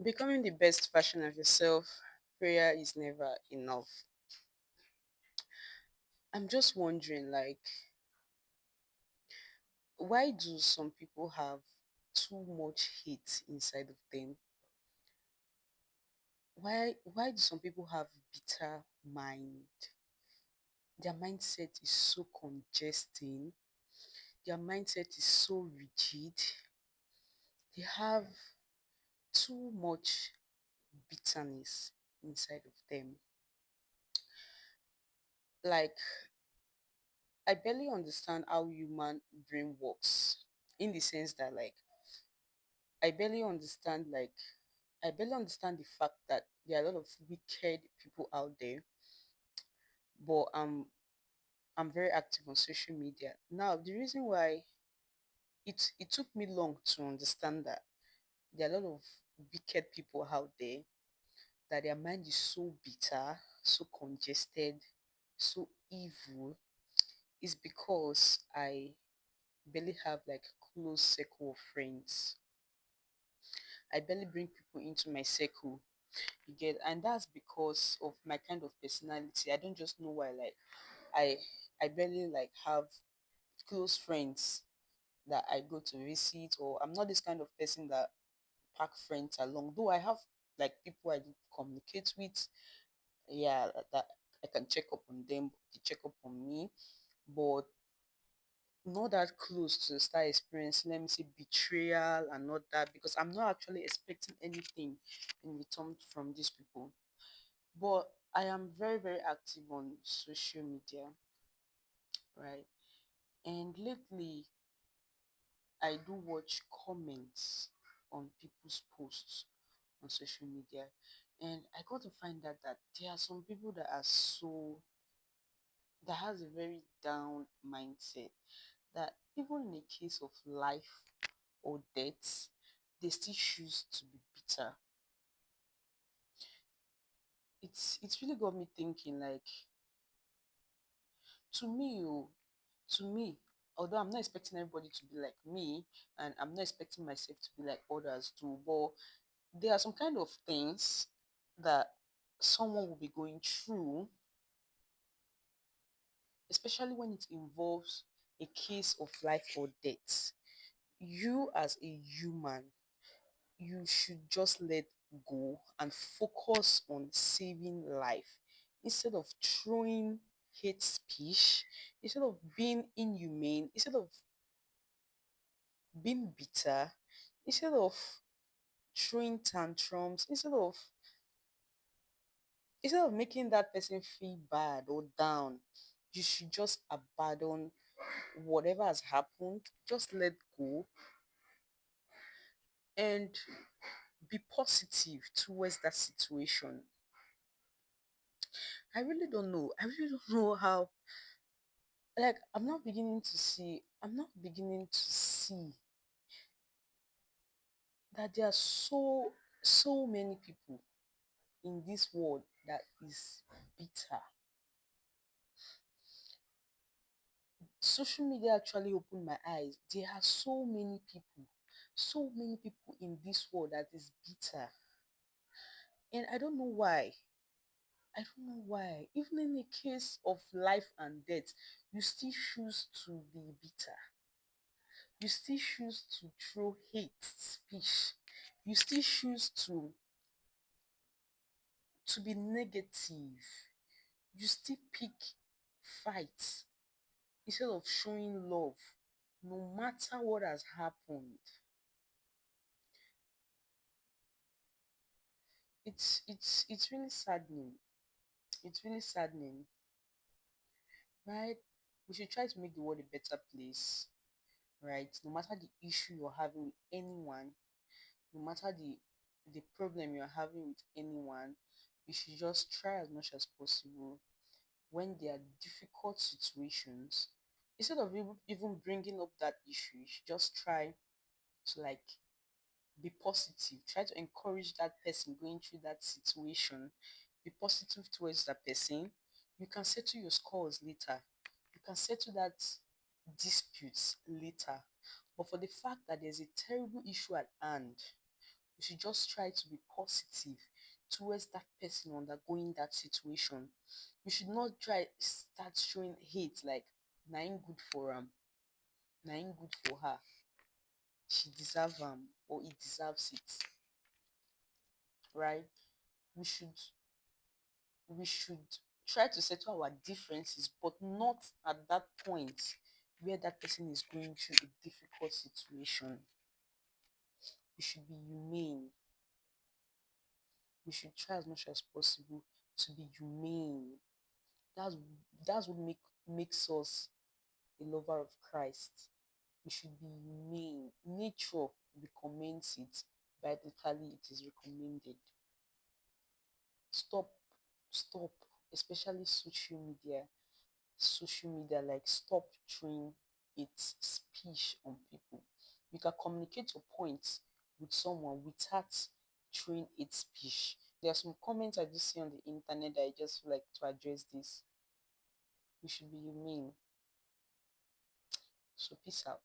Becoming the best version of yourself, prayer is never enough. I'm just wondering, like, why do some people have too much hate inside of them? Why do some people have bitter mind? Their mindset is so congesting. Their mindset is so rigid. They have too much bitterness inside of them. Like, I barely understand how human brain works in the sense that, like, I barely understand, like, I barely understand the fact that there are a lot of wicked people out there, but I'm very active on social media. Now, the reason why it took me long to understand that there are a lot of wicked people out there, that their mind is so bitter, so congested, so evil, is because I barely have like close circle of friends. I barely bring people into my circle. You get, and that's because of my kind of personality. I don't just know why. Like I, I barely like have close friends that I go to visit, or I'm not this kind of person that pack friends along. Though I have like people I do communicate with, yeah, that I can check up on them, they check up on me, but not that close to start experiencing, let me say, betrayal and not that, because I'm not actually expecting anything in return from these people. But I am very, very active on social media, right? And lately, I do watch comments on people's posts on social media. And I got to find out that there are some people that are so, that has a very down mindset, that even in a case of life or death, they still choose to be bitter. It's really got me thinking, like, to me, oh, to me, although I'm not expecting everybody to be like me, and I'm not expecting myself to be like others too, but there are some kind of things that someone will be going through, especially when it involves a case of life or death. You as a human, you should just let go and focus on saving life instead of throwing hate speech, instead of being inhumane, instead of being bitter, instead of throwing tantrums, instead of making that person feel bad or down. You should just abandon whatever has happened, just let go and be positive towards that situation. I really don't know. I really don't know how, like, I'm not beginning to see that there are so many people in this world that is bitter. Social media actually opened my eyes. There are so many people in this world that is bitter. And I don't know why. I don't know why. Even in the case of life and death, you still choose to be bitter. You still choose to throw hate speech. You still choose to be negative. You still pick fight instead of showing love, no matter what has happened. It's really saddening. It's really saddening, right? We should try to make the world a better place, right? No matter the issue you're having with anyone, no matter the problem you're having with anyone, you should just try as much as possible when there are difficult situations, instead of even bringing up that issue, you should just try to, like, be positive. Try to encourage that person going through that situation. Be positive towards that person. You can settle your scores later. You can settle that disputes later. But for the fact that there's a terrible issue at hand, We should just try to be positive towards that person undergoing that situation. We should not try start showing hate like naim good for naim good for her. She deserve or he deserves it, right? We should we should try to settle our differences, but not at that point where that person is going through a difficult situation. We should be humane. We should try as much as possible to be humane. That's that's what makes us a lover of Christ. We should be humane. Nature recommends it. Biblically, it is recommended. Stop, stop, especially social media, like stop throwing its speech on people. You can communicate your points with someone without throwing its speech. There are some comments I just see on the internet that I just feel like to address this. We should be humane. So peace out.